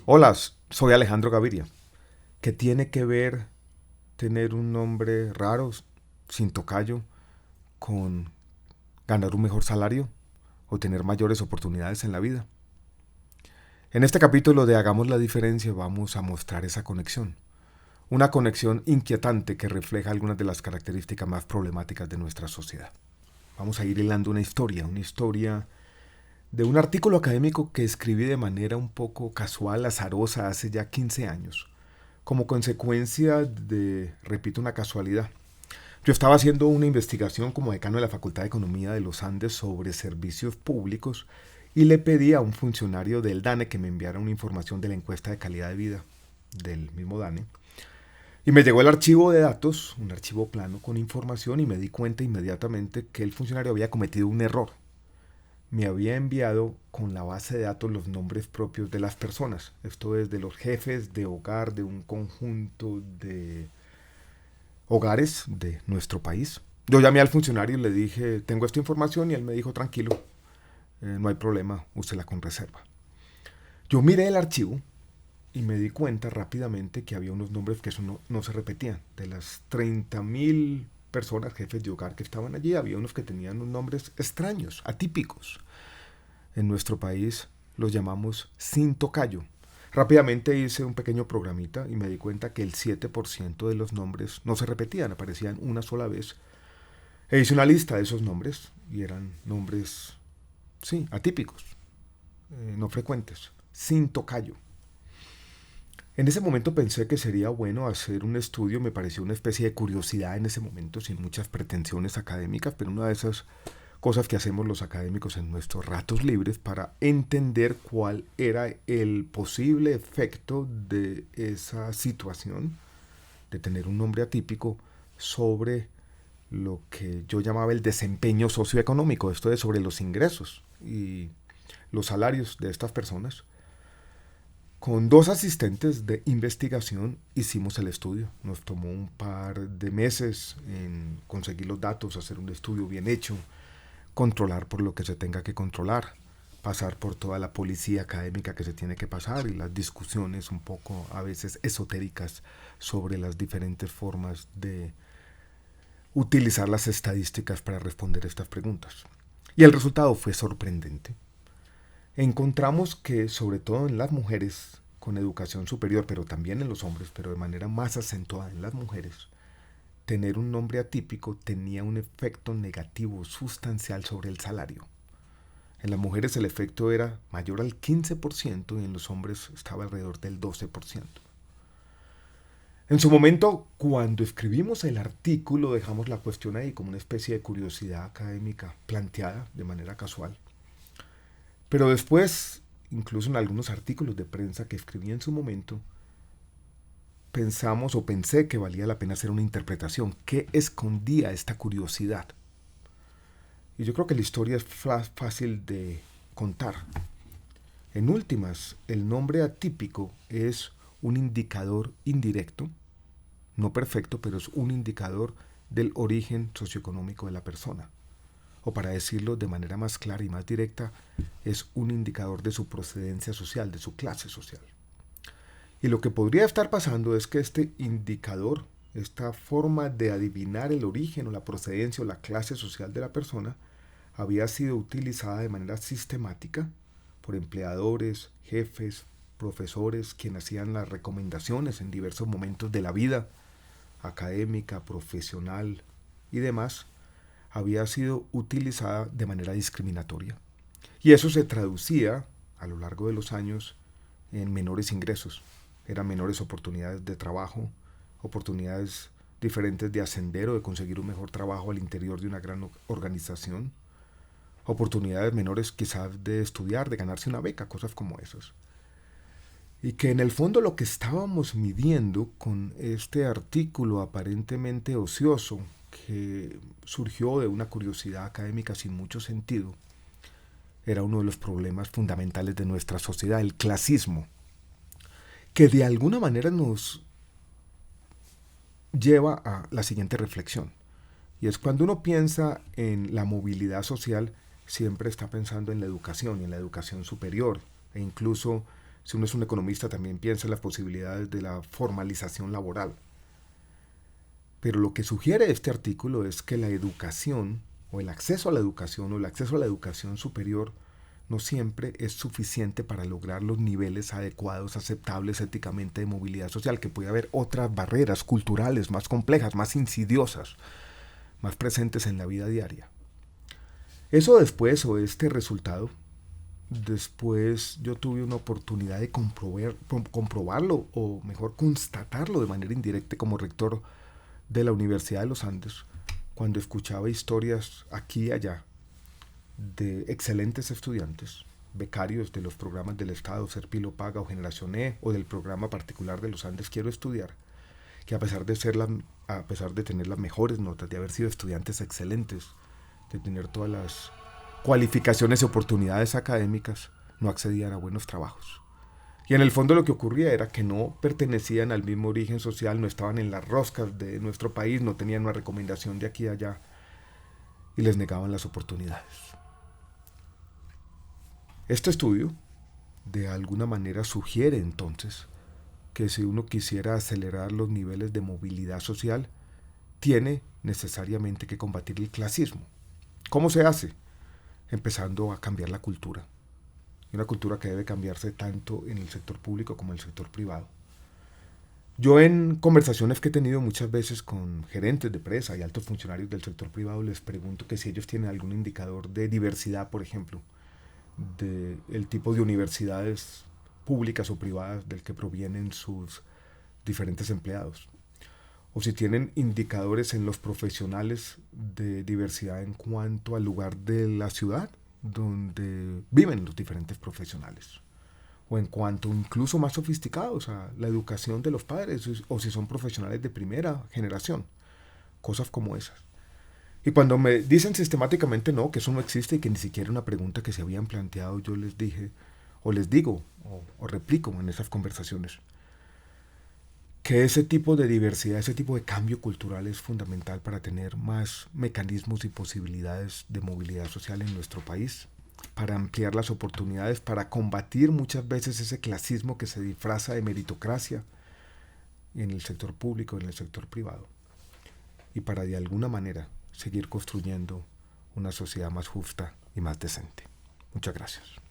Hola, soy Alejandro Gaviria. ¿Qué tiene que ver tener un nombre raro, sin tocayo, con ganar un mejor salario o tener mayores oportunidades en la vida? En este capítulo de Hagamos la diferencia vamos a mostrar esa conexión. Una conexión inquietante que refleja algunas de las características más problemáticas de nuestra sociedad. Vamos a ir hilando una historia de un artículo académico que escribí de manera un poco casual, azarosa, hace ya 15 años, como consecuencia de, repito, una casualidad. Yo estaba haciendo una investigación como decano de la Facultad de Economía de los Andes sobre servicios públicos y le pedí a un funcionario del DANE que me enviara una información de la encuesta de calidad de vida del mismo DANE. Y me llegó el archivo de datos, un archivo plano con información, y me di cuenta inmediatamente que el funcionario había cometido un error. Me había enviado con la base de datos los nombres propios de las personas. Esto es de los jefes de hogar de un conjunto de hogares de nuestro país. Yo llamé al funcionario y le dije, tengo esta información, y él me dijo, tranquilo, no hay problema, úsela con reserva. Yo miré el archivo y me di cuenta rápidamente que había unos nombres que eso no se repetían. De las 30.000 personas, jefes de hogar que estaban allí, había unos que tenían unos nombres extraños, atípicos. En nuestro país los llamamos sin tocayo. Rápidamente hice un pequeño programita y me di cuenta que el 7% de los nombres no se repetían, aparecían una sola vez. E hice una lista de esos nombres y eran nombres, sí, atípicos, no frecuentes, sin tocayo. En ese momento pensé que sería bueno hacer un estudio, me pareció una especie de curiosidad en ese momento, sin muchas pretensiones académicas, pero una de esas cosas que hacemos los académicos en nuestros ratos libres para entender cuál era el posible efecto de esa situación de tener un nombre atípico sobre lo que yo llamaba el desempeño socioeconómico, esto es sobre los ingresos y los salarios de estas personas. Con dos asistentes de investigación hicimos el estudio. Nos tomó un par de meses en conseguir los datos, hacer un estudio bien hecho, controlar por lo que se tenga que controlar, pasar por toda la policía académica que se tiene que pasar y las discusiones un poco a veces esotéricas sobre las diferentes formas de utilizar las estadísticas para responder estas preguntas. Y el resultado fue sorprendente. Encontramos que sobre todo en las mujeres con educación superior, pero también en los hombres, pero de manera más acentuada en las mujeres, tener un nombre atípico tenía un efecto negativo sustancial sobre el salario. En las mujeres el efecto era mayor al 15% y en los hombres estaba alrededor del 12%. En su momento, cuando escribimos el artículo, dejamos la cuestión ahí como una especie de curiosidad académica planteada de manera casual. Pero después, incluso en algunos artículos de prensa que escribí en su momento, pensamos o pensé que valía la pena hacer una interpretación. ¿Qué escondía esta curiosidad? Y yo creo que la historia es fácil de contar. En últimas, el nombre atípico es un indicador indirecto, no perfecto, pero es un indicador del origen socioeconómico de la persona. O para decirlo de manera más clara y más directa, es un indicador de su procedencia social, de su clase social. Y lo que podría estar pasando es que este indicador, esta forma de adivinar el origen o la procedencia o la clase social de la persona, había sido utilizada de manera sistemática por empleadores, jefes, profesores, quienes hacían las recomendaciones en diversos momentos de la vida académica, profesional y demás, había sido utilizada de manera discriminatoria. Y eso se traducía a lo largo de los años en menores ingresos. Eran menores oportunidades de trabajo, oportunidades diferentes de ascender o de conseguir un mejor trabajo al interior de una gran organización, oportunidades menores quizás de estudiar, de ganarse una beca, cosas como esas. Y que en el fondo lo que estábamos midiendo con este artículo aparentemente ocioso, que surgió de una curiosidad académica sin mucho sentido, era uno de los problemas fundamentales de nuestra sociedad, el clasismo, que de alguna manera nos lleva a la siguiente reflexión. Y es cuando uno piensa en la movilidad social, siempre está pensando en la educación y en la educación superior, e incluso Si uno es un economista, también piensa en las posibilidades de la formalización laboral. Pero lo que sugiere este artículo es que la educación, o el acceso a la educación, o el acceso a la educación superior, no siempre es suficiente para lograr los niveles adecuados, aceptables éticamente de movilidad social, que puede haber otras barreras culturales más complejas, más insidiosas, más presentes en la vida diaria. Eso después, o este resultado, después yo tuve una oportunidad de comprobarlo, o mejor constatarlo de manera indirecta como rector de la Universidad de los Andes, cuando escuchaba historias aquí y allá de excelentes estudiantes, becarios de los programas del Estado, Serpi lo Paga o Generación E, o del programa particular de los Andes Quiero Estudiar, que a pesar de tener las mejores notas, de haber sido estudiantes excelentes, de tener todas las cualificaciones y oportunidades académicas, no accedían a buenos trabajos. Y en el fondo lo que ocurría era que no pertenecían al mismo origen social, no estaban en las roscas de nuestro país, no tenían una recomendación de aquí y allá, y les negaban las oportunidades. Este estudio, de alguna manera, sugiere entonces que si uno quisiera acelerar los niveles de movilidad social, tiene necesariamente que combatir el clasismo. ¿Cómo se hace? Empezando a cambiar la cultura. Una cultura que debe cambiarse tanto en el sector público como en el sector privado. Yo en conversaciones que he tenido muchas veces con gerentes de empresa y altos funcionarios del sector privado les pregunto que si ellos tienen algún indicador de diversidad, por ejemplo, del tipo de universidades públicas o privadas del que provienen sus diferentes empleados, o si tienen indicadores en los profesionales de diversidad en cuanto al lugar de la ciudad donde viven los diferentes profesionales, o en cuanto incluso más sofisticados a la educación de los padres, o si son profesionales de primera generación, cosas como esas. Y cuando me dicen sistemáticamente no, que eso no existe y que ni siquiera una pregunta que se habían planteado, yo les dije, o les digo, o replico en esas conversaciones, que ese tipo de diversidad, ese tipo de cambio cultural es fundamental para tener más mecanismos y posibilidades de movilidad social en nuestro país, para ampliar las oportunidades, para combatir muchas veces ese clasismo que se disfraza de meritocracia en el sector público, en el sector privado, y para de alguna manera seguir construyendo una sociedad más justa y más decente. Muchas gracias.